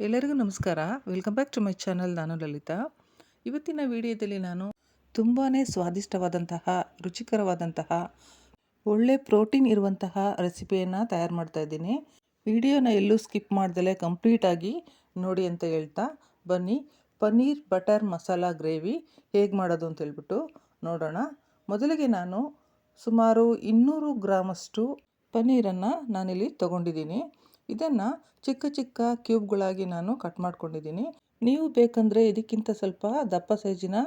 ಎಲ್ಲರಿಗೂ ನಮಸ್ಕಾರ. Welcome back to my channel. ನಾನು ಲಲಿತಾ. ಇವತ್ತಿನ ವಿಡಿಯೋದಲ್ಲಿ ನಾನು ತುಂಬಾ ಸ್ವಾದಿಷ್ಟವಾದಂತಹ, ರುಚಿಕರವಾದಂತಹ, ಒಳ್ಳೆ ಪ್ರೋಟೀನ್ ಇರುವಂತಹ ರೆಸಿಪಿಯನ್ನು ತಯಾರು ಮಾಡ್ತಾ ಇದ್ದೀನಿ. ವಿಡಿಯೋನ ಎಲ್ಲೂ ಸ್ಕಿಪ್ ಮಾಡ್ದಲೇ ಕಂಪ್ಲೀಟಾಗಿ ನೋಡಿ ಅಂತ ಹೇಳ್ತಾ ಬನ್ನಿ ಪನ್ನೀರ್ ಬಟರ್ ಮಸಾಲ ಗ್ರೇವಿ ಹೇಗೆ ಮಾಡೋದು ಅಂತ ಹೇಳ್ಬಿಟ್ಟು ನೋಡೋಣ. ಮೊದಲಿಗೆ ನಾನು ಸುಮಾರು 200 ಗ್ರಾಮಷ್ಟು ಪನ್ನೀರನ್ನು ನಾನಿಲ್ಲಿ ತೊಗೊಂಡಿದ್ದೀನಿ. ಇದನ್ನು ಚಿಕ್ಕ ಚಿಕ್ಕ ಕ್ಯೂಬ್ಗಳಾಗಿ ನಾನು ಕಟ್ ಮಾಡ್ಕೊಂಡಿದ್ದೀನಿ. ನೀವು ಬೇಕಂದರೆ ಇದಕ್ಕಿಂತ ಸ್ವಲ್ಪ ದಪ್ಪ ಸೈಜಿನ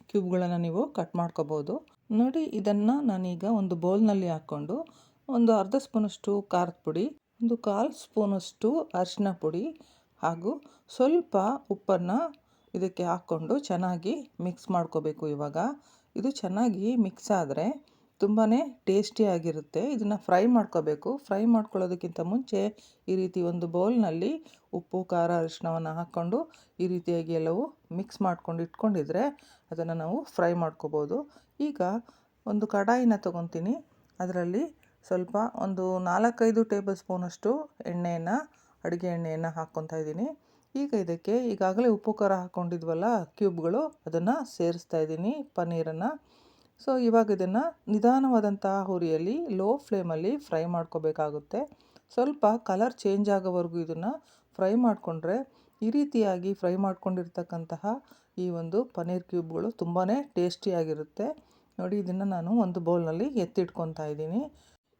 ಕ್ಯೂಬ್ಗಳನ್ನು ನೀವು ಕಟ್ ಮಾಡ್ಕೋಬೋದು. ನೋಡಿ, ಇದನ್ನು ನಾನೀಗ ಒಂದು ಬೌಲ್ನಲ್ಲಿ ಹಾಕ್ಕೊಂಡು ಒಂದು ಅರ್ಧ ಸ್ಪೂನಷ್ಟು ಖಾರದ ಪುಡಿ, ಒಂದು 1/4 ಸ್ಪೂನಷ್ಟು ಅರಿಶಿನ ಪುಡಿ ಹಾಗೂ ಸ್ವಲ್ಪ ಉಪ್ಪನ್ನು ಇದಕ್ಕೆ ಹಾಕ್ಕೊಂಡು ಚೆನ್ನಾಗಿ ಮಿಕ್ಸ್ ಮಾಡ್ಕೋಬೇಕು. ಇವಾಗ ಇದು ಚೆನ್ನಾಗಿ ಮಿಕ್ಸ್ ಆದರೆ ತುಂಬಾ ಟೇಸ್ಟಿಯಾಗಿರುತ್ತೆ. ಇದನ್ನು ಫ್ರೈ ಮಾಡ್ಕೋಬೇಕು. ಫ್ರೈ ಮಾಡ್ಕೊಳ್ಳೋದಕ್ಕಿಂತ ಮುಂಚೆ ಈ ರೀತಿ ಒಂದು ಬೌಲ್ನಲ್ಲಿ ಉಪ್ಪು, ಖಾರ, ಅರಿಶಿಣವನ್ನು ಹಾಕ್ಕೊಂಡು ಈ ರೀತಿಯಾಗಿ ಎಲ್ಲವೂ ಮಿಕ್ಸ್ ಮಾಡ್ಕೊಂಡು ಇಟ್ಕೊಂಡಿದ್ರೆ ಅದನ್ನು ನಾವು ಫ್ರೈ ಮಾಡ್ಕೋಬೋದು. ಈಗ ಒಂದು ಕಡಾಯಿನ ತೊಗೊತೀನಿ. ಅದರಲ್ಲಿ ಸ್ವಲ್ಪ ಒಂದು 4-5 ಟೇಬಲ್ ಸ್ಪೂನಷ್ಟು ಅಡುಗೆ ಎಣ್ಣೆಯನ್ನು ಹಾಕ್ಕೊತಾ ಇದ್ದೀನಿ. ಈಗ ಇದಕ್ಕೆ ಈಗಾಗಲೇ ಉಪ್ಪು ಖಾರ ಹಾಕ್ಕೊಂಡಿದ್ವಲ್ಲ ಕ್ಯೂಬ್ಗಳು, ಅದನ್ನು ಸೇರಿಸ್ತಾ ಇದ್ದೀನಿ ಪನ್ನೀರನ್ನು. ಸೊ ಇವಾಗ ಇದನ್ನು ನಿಧಾನವಾದಂತಹ ಹುರಿಯಲ್ಲಿ ಲೋ ಫ್ಲೇಮಲ್ಲಿ ಫ್ರೈ ಮಾಡ್ಕೋಬೇಕಾಗುತ್ತೆ. ಸ್ವಲ್ಪ ಕಲರ್ ಚೇಂಜ್ ಆಗೋವರೆಗೂ ಇದನ್ನು ಫ್ರೈ ಮಾಡಿಕೊಂಡ್ರೆ ಈ ರೀತಿಯಾಗಿ ಫ್ರೈ ಮಾಡ್ಕೊಂಡಿರ್ತಕ್ಕಂತಹ ಈ ಒಂದು ಪನ್ನೀರ್ ಕ್ಯೂಬ್ಗಳು ತುಂಬಾ ಟೇಸ್ಟಿಯಾಗಿರುತ್ತೆ. ನೋಡಿ, ಇದನ್ನು ನಾನು ಒಂದು ಬೌಲ್ನಲ್ಲಿ ಎತ್ತಿಟ್ಕೊತಾ ಇದ್ದೀನಿ.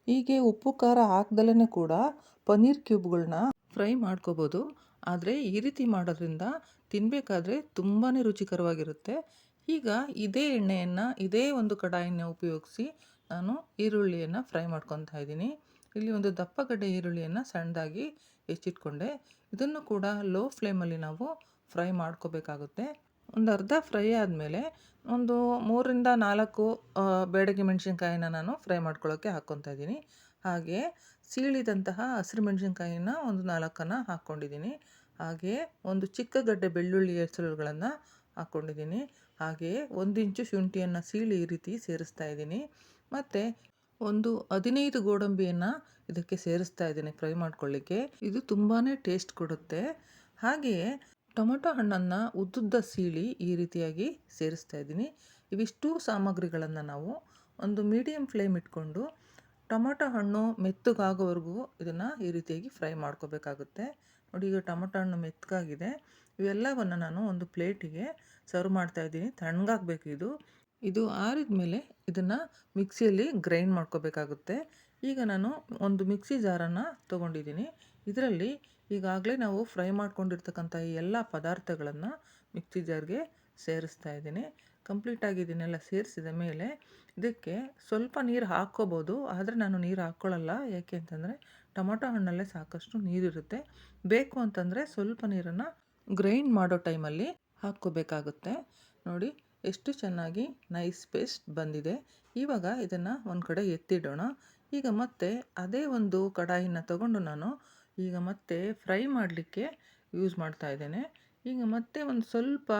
ಹೀಗೆ ಉಪ್ಪು ಖಾರ ಹಾಕ್ದಲೇ ಕೂಡ ಪನ್ನೀರ್ ಕ್ಯೂಬ್ಗಳನ್ನ ಫ್ರೈ ಮಾಡ್ಕೋಬೋದು. ಆದರೆ ಈ ರೀತಿ ಮಾಡೋದ್ರಿಂದ ತಿನ್ನಬೇಕಾದ್ರೆ ತುಂಬಾ ರುಚಿಕರವಾಗಿರುತ್ತೆ. ಈಗ ಇದೇ ಎಣ್ಣೆಯನ್ನು, ಇದೇ ಒಂದು ಕಡಾಯಿನ ಉಪಯೋಗಿಸಿ ನಾನು ಈರುಳ್ಳಿಯನ್ನು ಫ್ರೈ ಮಾಡ್ಕೊತಾ ಇದ್ದೀನಿ. ಇಲ್ಲಿ ಒಂದು ದಪ್ಪ ಗಡ್ಡೆ ಈರುಳ್ಳಿಯನ್ನು ಸಣ್ಣದಾಗಿ ಹೆಚ್ಚಿಟ್ಕೊಂಡೆ. ಇದನ್ನು ಕೂಡ ಲೋ ಫ್ಲೇಮಲ್ಲಿ ನಾವು ಫ್ರೈ ಮಾಡ್ಕೋಬೇಕಾಗುತ್ತೆ. ಒಂದು ಅರ್ಧ ಫ್ರೈ ಆದಮೇಲೆ ಒಂದು 3-4 ಬೇಡಗೆ ಮೆಣಸಿನ್ಕಾಯಿನ ನಾನು ಫ್ರೈ ಮಾಡ್ಕೊಳ್ಳೋಕ್ಕೆ ಹಾಕ್ಕೊತಾ ಇದ್ದೀನಿ. ಹಾಗೆ ಸೀಳಿದಂತಹ ಹಸಿರು ಮೆಣಸಿನ್ಕಾಯಿನ ಒಂದು 4 ಹಾಕ್ಕೊಂಡಿದ್ದೀನಿ. ಹಾಗೆಯೇ ಒಂದು ಚಿಕ್ಕ ಗಡ್ಡೆ ಬೆಳ್ಳುಳ್ಳಿ ಹೆಸರುಗಳನ್ನು ಹಾಕ್ಕೊಂಡಿದ್ದೀನಿ. ಹಾಗೆಯೇ 1 ಇಂಚು ಶುಂಠಿಯನ್ನು ಸೀಳಿ ಈ ರೀತಿ ಸೇರಿಸ್ತಾ ಇದ್ದೀನಿ. ಮತ್ತು ಒಂದು 15 ಗೋಡಂಬಿಯನ್ನು ಇದಕ್ಕೆ ಸೇರಿಸ್ತಾ ಇದ್ದೀನಿ ಫ್ರೈ ಮಾಡ್ಕೊಳ್ಳಿಕ್ಕೆ. ಇದು ತುಂಬಾ ಟೇಸ್ಟ್ ಕೊಡುತ್ತೆ. ಹಾಗೆಯೇ ಟೊಮೊಟೊ ಹಣ್ಣನ್ನು ಉದ್ದುದ್ದ ಸೀಳಿ ಈ ರೀತಿಯಾಗಿ ಸೇರಿಸ್ತಾ ಇದ್ದೀನಿ. ಇವಿಷ್ಟು ಸಾಮಗ್ರಿಗಳನ್ನು ನಾವು ಒಂದು ಮೀಡಿಯಮ್ ಫ್ಲೇಮ್ ಇಟ್ಕೊಂಡು ಟೊಮೊಟೊ ಹಣ್ಣು ಮೆತ್ತಗಾಗೋವರೆಗೂ ಇದನ್ನು ಈ ರೀತಿಯಾಗಿ ಫ್ರೈ ಮಾಡ್ಕೋಬೇಕಾಗುತ್ತೆ. ನೋಡಿ, ಈಗ ಟೊಮೊಟೊ ಹಣ್ಣು ಮೆತ್ತಗಾಗಿದೆ. ಇವೆಲ್ಲವನ್ನು ನಾನು ಒಂದು ಪ್ಲೇಟಿಗೆ ಸರ್ವ್ ಮಾಡ್ತಾಯಿದ್ದೀನಿ. ತಣ್ಣಗಾಗಬೇಕು ಇದು ಆರಿದ ಮೇಲೆ ಇದನ್ನು ಮಿಕ್ಸಿಯಲ್ಲಿ ಗ್ರೈಂಡ್ ಮಾಡ್ಕೋಬೇಕಾಗುತ್ತೆ. ಈಗ ನಾನು ಒಂದು ಮಿಕ್ಸಿ ಜಾರನ್ನು ತೊಗೊಂಡಿದ್ದೀನಿ. ಇದರಲ್ಲಿ ಈಗಾಗಲೇ ನಾವು ಫ್ರೈ ಮಾಡ್ಕೊಂಡಿರ್ತಕ್ಕಂಥ ಈ ಎಲ್ಲ ಪದಾರ್ಥಗಳನ್ನು ಮಿಕ್ಸಿ ಜಾರ್ಗೆ ಸೇರಿಸ್ತಾ ಇದ್ದೀನಿ. ಕಂಪ್ಲೀಟಾಗಿ ಇದನ್ನೆಲ್ಲ ಸೇರಿಸಿದ ಮೇಲೆ ಇದಕ್ಕೆ ಸ್ವಲ್ಪ ನೀರು ಹಾಕ್ಕೋಬೋದು. ಆದರೆ ನಾನು ನೀರು ಹಾಕ್ಕೊಳ್ಳಲ್ಲ. ಯಾಕೆ ಅಂತಂದರೆ ಟೊಮೊಟೊ ಹಣ್ಣಲ್ಲೇ ಸಾಕಷ್ಟು ನೀರಿರುತ್ತೆ. ಬೇಕು ಅಂತಂದರೆ ಸ್ವಲ್ಪ ನೀರನ್ನು ಗ್ರೈಂಡ್ ಮಾಡೋ ಟೈಮಲ್ಲಿ ಹಾಕ್ಕೋಬೇಕಾಗುತ್ತೆ. ನೋಡಿ, ಎಷ್ಟು ಚೆನ್ನಾಗಿ ನೈಸ್ ಪೇಸ್ಟ್ ಬಂದಿದೆ. ಇವಾಗ ಇದನ್ನು ಒಂದು ಕಡೆ ಎತ್ತಿಡೋಣ. ಈಗ ಮತ್ತೆ ಅದೇ ಒಂದು ಕಡಾಯಿನ ತಗೊಂಡು ನಾನು ಈಗ ಮತ್ತೆ ಫ್ರೈ ಮಾಡಲಿಕ್ಕೆ ಯೂಸ್ ಮಾಡ್ತಾ ಇದ್ದೇನೆ. ಈಗ ಮತ್ತೆ ಒಂದು ಸ್ವಲ್ಪ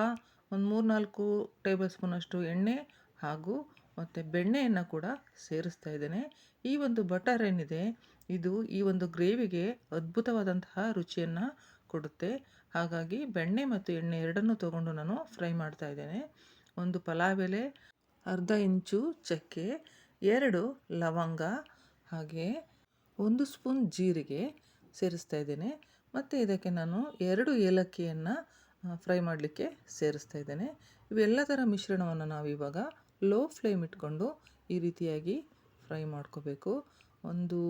ಒಂದು 3-4 ಟೇಬಲ್ ಸ್ಪೂನಷ್ಟು ಎಣ್ಣೆ ಹಾಗೂ ಮತ್ತು ಬೆಣ್ಣೆಯನ್ನು ಕೂಡ ಸೇರಿಸ್ತಾ ಇದ್ದೇನೆ. ಈ ಒಂದು ಬಟರ್ ಏನಿದೆ, ಇದು ಈ ಒಂದು ಗ್ರೇವಿಗೆ ಅದ್ಭುತವಾದಂತಹ ರುಚಿಯನ್ನು ಕೊಡುತ್ತೆ. ಹಾಗಾಗಿ ಬೆಣ್ಣೆ ಮತ್ತು ಎಣ್ಣೆ ಎರಡನ್ನೂ ತೊಗೊಂಡು ನಾನು ಫ್ರೈ ಮಾಡ್ತಾ ಇದ್ದೇನೆ. ಒಂದು ಪಲಾವ್ ಎಲೆ, ಅರ್ಧ ಇಂಚು ಚಕ್ಕೆ, 2 ಲವಂಗ, ಹಾಗೆ 1 ಸ್ಪೂನ್ ಜೀರಿಗೆ ಸೇರಿಸ್ತಾ ಇದ್ದೇನೆ. ಮತ್ತು ಇದಕ್ಕೆ ನಾನು 2 ಏಲಕ್ಕಿಯನ್ನು ಫ್ರೈ ಮಾಡಲಿಕ್ಕೆ ಸೇರಿಸ್ತಾ ಇದ್ದೇನೆ. ಇವೆಲ್ಲದರ ಮಿಶ್ರಣವನ್ನು ನಾವು ಇವಾಗ ಲೋ ಫ್ಲೇಮ್ ಇಟ್ಕೊಂಡು ಈ ರೀತಿಯಾಗಿ ಫ್ರೈ ಮಾಡ್ಕೋಬೇಕು. ಒಂದು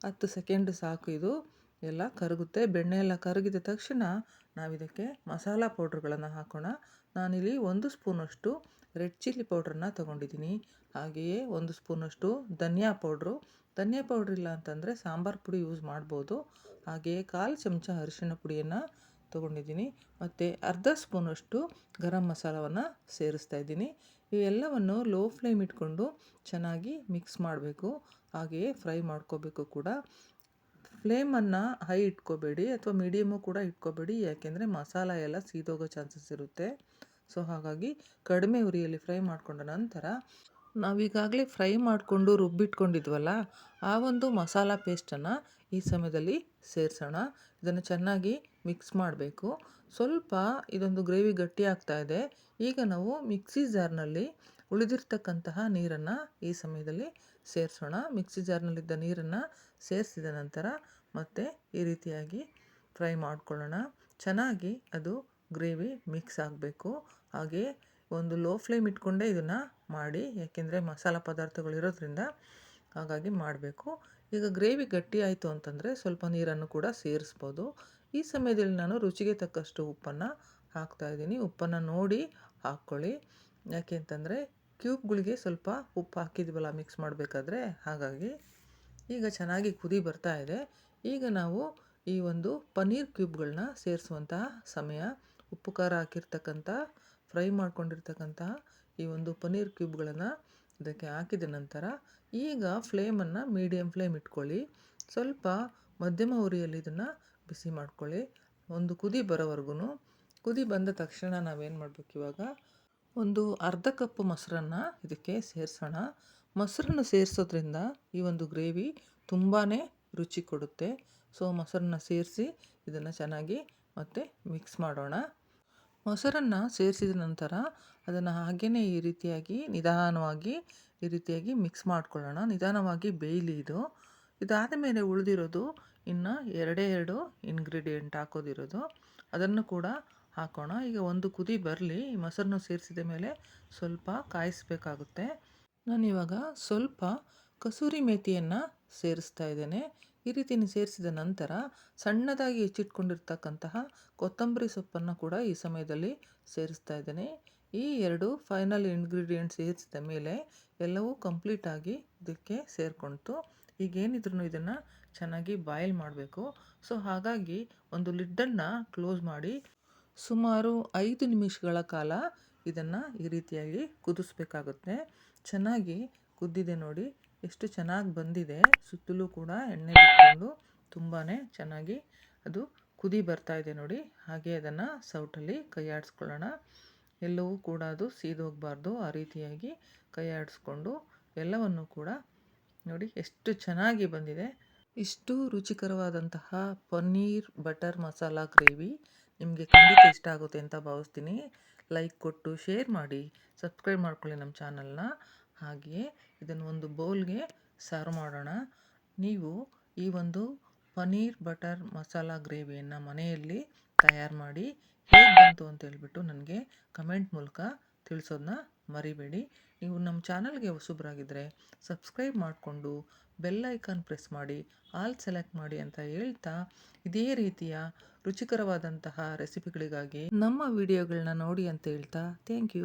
10 ಸೆಕೆಂಡ್ ಸಾಕು. ಇದು ಎಲ್ಲ ಕರಗುತ್ತೆ. ಬೆಣ್ಣೆ ಎಲ್ಲ ಕರಗಿದ ತಕ್ಷಣ ನಾವಿದಕ್ಕೆ ಮಸಾಲ ಪೌಡ್ರ್ಗಳನ್ನು ಹಾಕೋಣ. ನಾನಿಲ್ಲಿ 1 ಸ್ಪೂನಷ್ಟು ರೆಡ್ ಚಿಲ್ಲಿ ಪೌಡ್ರನ್ನ ತೊಗೊಂಡಿದ್ದೀನಿ. ಹಾಗೆಯೇ 1 ಸ್ಪೂನಷ್ಟು ಧನಿಯಾ ಪೌಡ್ರ್ ಇಲ್ಲ ಅಂತಂದರೆ ಸಾಂಬಾರು ಪುಡಿ ಯೂಸ್ ಮಾಡ್ಬೋದು. ಹಾಗೆಯೇ 1/4 ಚಮಚ ಅರಿಶಿಣ ಪುಡಿಯನ್ನು ತೊಗೊಂಡಿದ್ದೀನಿ. ಮತ್ತು ಅರ್ಧ ಸ್ಪೂನಷ್ಟು ಗರಂ ಮಸಾಲವನ್ನು ಸೇರಿಸ್ತಾ ಇದ್ದೀನಿ. ಇವೆಲ್ಲವನ್ನು ಲೋ ಫ್ಲೇಮ್ ಇಟ್ಕೊಂಡು ಚೆನ್ನಾಗಿ ಮಿಕ್ಸ್ ಮಾಡಬೇಕು. ಹಾಗೆಯೇ ಫ್ರೈ ಮಾಡ್ಕೋಬೇಕು ಕೂಡ. ಫ್ಲೇಮನ್ನು ಹೈ ಇಟ್ಕೋಬೇಡಿ ಅಥವಾ ಮೀಡಿಯಮು ಕೂಡ ಇಟ್ಕೋಬೇಡಿ. ಯಾಕೆಂದರೆ ಮಸಾಲ ಎಲ್ಲ ಸೀದೋಗೋ ಚಾನ್ಸಸ್ ಇರುತ್ತೆ. ಸೊ ಹಾಗಾಗಿ ಕಡಿಮೆ ಉರಿಯಲ್ಲಿ ಫ್ರೈ ಮಾಡ್ಕೊಂಡ ನಂತರ ನಾವೀಗಾಗಲೇ ಫ್ರೈ ಮಾಡಿಕೊಂಡು ರುಬ್ಬಿಟ್ಕೊಂಡಿದ್ವಲ್ಲ, ಆ ಒಂದು ಮಸಾಲ ಪೇಸ್ಟನ್ನು ಈ ಸಮಯದಲ್ಲಿ ಸೇರಿಸೋಣ. ಇದನ್ನು ಚೆನ್ನಾಗಿ ಮಿಕ್ಸ್ ಮಾಡಬೇಕು. ಸ್ವಲ್ಪ ಇದೊಂದು ಗ್ರೇವಿ ಗಟ್ಟಿ ಆಗ್ತಾ ಇದೆ. ಈಗ ನಾವು ಮಿಕ್ಸಿ ಜಾರ್ನಲ್ಲಿ ಉಳಿದಿರ್ತಕ್ಕಂತಹ ನೀರನ್ನು ಈ ಸಮಯದಲ್ಲಿ ಸೇರಿಸೋಣ. ಮಿಕ್ಸಿ ಜಾರ್ನಲ್ಲಿದ್ದ ನೀರನ್ನು ಸೇರಿಸಿದ ನಂತರ ಮತ್ತೆ ಈ ರೀತಿಯಾಗಿ ಫ್ರೈ ಮಾಡ್ಕೊಳ್ಳೋಣ. ಚೆನ್ನಾಗಿ ಅದು ಗ್ರೇವಿ ಮಿಕ್ಸ್ ಆಗಬೇಕು. ಹಾಗೆ ಒಂದು ಲೋ ಫ್ಲೇಮ್ ಇಟ್ಕೊಂಡೇ ಇದನ್ನು ಮಾಡಿ, ಯಾಕೆಂದರೆ ಮಸಾಲ ಪದಾರ್ಥಗಳು ಇರೋದ್ರಿಂದ ಹಾಗಾಗಿ ಮಾಡಬೇಕು. ಈಗ ಗ್ರೇವಿ ಗಟ್ಟಿ ಆಯಿತು ಅಂತಂದರೆ ಸ್ವಲ್ಪ ನೀರನ್ನು ಕೂಡ ಸೇರಿಸ್ಬೋದು. ಈ ಸಮಯದಲ್ಲಿ ನಾನು ರುಚಿಗೆ ತಕ್ಕಷ್ಟು ಉಪ್ಪನ್ನು ಹಾಕ್ತಾಯಿದ್ದೀನಿ. ಉಪ್ಪನ್ನು ನೋಡಿ ಹಾಕ್ಕೊಳ್ಳಿ, ಯಾಕೆ ಅಂತಂದರೆ ಕ್ಯೂಬ್ಗಳಿಗೆ ಸ್ವಲ್ಪ ಉಪ್ಪು ಹಾಕಿದ್ವಲ್ಲ ಮಿಕ್ಸ್ ಮಾಡಬೇಕಾದ್ರೆ, ಹಾಗಾಗಿ. ಈಗ ಚೆನ್ನಾಗಿ ಕುದಿ ಬರ್ತಾ ಇದೆ. ಈಗ ನಾವು ಈ ಒಂದು ಪನ್ನೀರ್ ಕ್ಯೂಬ್ಗಳನ್ನ ಸೇರಿಸುವಂತಹ ಸಮಯ. ಉಪ್ಪು ಖಾರ ಹಾಕಿರ್ತಕ್ಕಂಥ ಫ್ರೈ ಮಾಡ್ಕೊಂಡಿರ್ತಕ್ಕಂತಹ ಈ ಒಂದು ಪನ್ನೀರ್ ಕ್ಯೂಬ್ಗಳನ್ನು ಇದಕ್ಕೆ ಹಾಕಿದ ನಂತರ ಈಗ ಫ್ಲೇಮನ್ನು ಮೀಡಿಯಮ್ ಫ್ಲೇಮ್ ಇಟ್ಕೊಳ್ಳಿ. ಸ್ವಲ್ಪ ಮಧ್ಯಮ ಉರಿಯಲ್ಲಿ ಇದನ್ನು ಬಿಸಿ ಮಾಡ್ಕೊಳ್ಳಿ, ಒಂದು ಕುದಿ ಬರೋವರೆಗೂ. ಕುದಿ ಬಂದ ತಕ್ಷಣ ನಾವೇನು ಮಾಡಬೇಕು, ಇವಾಗ ಒಂದು ಅರ್ಧ ಕಪ್ ಮೊಸರನ್ನು ಇದಕ್ಕೆ ಸೇರಿಸೋಣ. ಮೊಸರನ್ನು ಸೇರಿಸೋದ್ರಿಂದ ಈ ಒಂದು ಗ್ರೇವಿ ತುಂಬಾ ರುಚಿ ಕೊಡುತ್ತೆ. ಸೊ ಮೊಸರನ್ನ ಸೇರಿಸಿ ಇದನ್ನು ಚೆನ್ನಾಗಿ ಮತ್ತೆ ಮಿಕ್ಸ್ ಮಾಡೋಣ. ಮೊಸರನ್ನು ಸೇರಿಸಿದ ನಂತರ ಅದನ್ನು ಹಾಗೇ ಈ ರೀತಿಯಾಗಿ ನಿಧಾನವಾಗಿ ಈ ರೀತಿಯಾಗಿ ಮಿಕ್ಸ್ ಮಾಡ್ಕೊಳ್ಳೋಣ. ನಿಧಾನವಾಗಿ ಬೇಯಲಿ ಇದು. ಇದಾದ ಮೇಲೆ ಉಳಿದಿರೋದು ಇನ್ನು ಎರಡು ಇಂಗ್ರೀಡಿಯೆಂಟ್ ಹಾಕೋದಿರೋದು, ಅದನ್ನು ಕೂಡ ಹಾಕೋಣ. ಈಗ ಒಂದು ಕುದಿ ಬರಲಿ. ಈ ಮೊಸರನ್ನು ಸೇರಿಸಿದ ಮೇಲೆ ಸ್ವಲ್ಪ ಕಾಯಿಸಬೇಕಾಗುತ್ತೆ. ನಾನಿವಾಗ ಸ್ವಲ್ಪ ಕಸೂರಿ ಮೇಥಿಯನ್ನು ಸೇರಿಸ್ತಾ ಇದ್ದೇನೆ. ಈ ರೀತಿ ಸೇರಿಸಿದ ನಂತರ ಸಣ್ಣದಾಗಿ ಹೆಚ್ಚಿಟ್ಕೊಂಡಿರ್ತಕ್ಕಂತಹ ಕೊತ್ತಂಬರಿ ಸೊಪ್ಪನ್ನು ಕೂಡ ಈ ಸಮಯದಲ್ಲಿ ಸೇರಿಸ್ತಾ ಇದ್ದೇನೆ. ಈ ಎರಡು ಫೈನಲ್ ಇಂಗ್ರೀಡಿಯೆಂಟ್ಸ್ ಸೇರಿಸಿದ ಮೇಲೆ ಎಲ್ಲವೂ ಕಂಪ್ಲೀಟಾಗಿ ಇದಕ್ಕೆ ಸೇರಿಕೊಳ್ತು. ಈಗೇನಿದ್ರು ಇದನ್ನು ಚೆನ್ನಾಗಿ ಬಾಯ್ಲ್ ಮಾಡಬೇಕು. ಸೊ ಹಾಗಾಗಿ ಒಂದು ಲಿಡ್ಡನ್ನು ಕ್ಲೋಸ್ ಮಾಡಿ ಸುಮಾರು 5 ನಿಮಿಷಗಳ ಕಾಲ ಇದನ್ನು ಈ ರೀತಿಯಾಗಿ ಕುದಿಸ್ಬೇಕಾಗುತ್ತೆ. ಚೆನ್ನಾಗಿ ಕುದ್ದಿದೆ ನೋಡಿ, ಎಷ್ಟು ಚೆನ್ನಾಗಿ ಬಂದಿದೆ. ಸುತ್ತಲೂ ಕೂಡ ಎಣ್ಣೆ ಬಿಟ್ಕೊಂಡು ತುಂಬಾ ಚೆನ್ನಾಗಿ ಅದು ಕುದಿ ಬರ್ತಾ ಇದೆ ನೋಡಿ. ಹಾಗೆ ಅದನ್ನು ಸೌಟಲ್ಲಿ ಕೈ ಆಡಿಸ್ಕೊಳ್ಳೋಣ. ಎಲ್ಲವೂ ಕೂಡ ಅದು ಸೀದೋಗಬಾರ್ದು, ಆ ರೀತಿಯಾಗಿ ಕೈ ಆಡಿಸ್ಕೊಂಡು ಎಲ್ಲವನ್ನು ಕೂಡ ನೋಡಿ ಎಷ್ಟು ಚೆನ್ನಾಗಿ ಬಂದಿದೆ. ಇಷ್ಟು ರುಚಿಕರವಾದಂತಹ ಪನ್ನೀರ್ ಬಟರ್ ಮಸಾಲ ಗ್ರೇವಿ ನಿಮಗೆ ಖಂಡಿತ ಇಷ್ಟ ಆಗುತ್ತೆ ಅಂತ ಭಾವಿಸ್ತೀನಿ. ಲೈಕ್ ಕೊಟ್ಟು ಶೇರ್ ಮಾಡಿ, ಸಬ್ಸ್ಕ್ರೈಬ್ ಮಾಡ್ಕೊಳ್ಳಿ ನಮ್ಮ ಚಾನಲ್ನ. ಹಾಗೆಯೇ ಇದನ್ನು ಒಂದು ಬೌಲ್ಗೆ ಸರ್ವ್ ಮಾಡೋಣ. ನೀವು ಈ ಒಂದು ಪನ್ನೀರ್ ಬಟರ್ ಮಸಾಲ ಗ್ರೇವಿಯನ್ನು ಮನೆಯಲ್ಲಿ ತಯಾರು ಮಾಡಿ ಹೇಗೆ ಬಂತು ಅಂತ ಹೇಳ್ಬಿಟ್ಟು ನನಗೆ ಕಮೆಂಟ್ ಮೂಲಕ ತಿಳಿಸೋದನ್ನ ಮರಿಬೇಡಿ. ನೀವು ನಮ್ಮ ಚಾನಲ್ಗೆ ಹೊಸಬರಾಗಿದ್ದರೆ ಸಬ್ಸ್ಕ್ರೈಬ್ ಮಾಡಿಕೊಂಡು ಬೆಲ್ ಐಕಾನ್ ಪ್ರೆಸ್ ಮಾಡಿ, ಆಲ್ ಸೆಲೆಕ್ಟ್ ಮಾಡಿ ಅಂತ ಹೇಳ್ತಾ, ಇದೇ ರೀತಿಯ ರುಚಿಕರವಾದಂತಹ ರೆಸಿಪಿಗಳಿಗಾಗಿ ನಮ್ಮ ವಿಡಿಯೋಗಳನ್ನ ನೋಡಿ ಅಂತ ಹೇಳ್ತಾ ಥ್ಯಾಂಕ್ ಯು.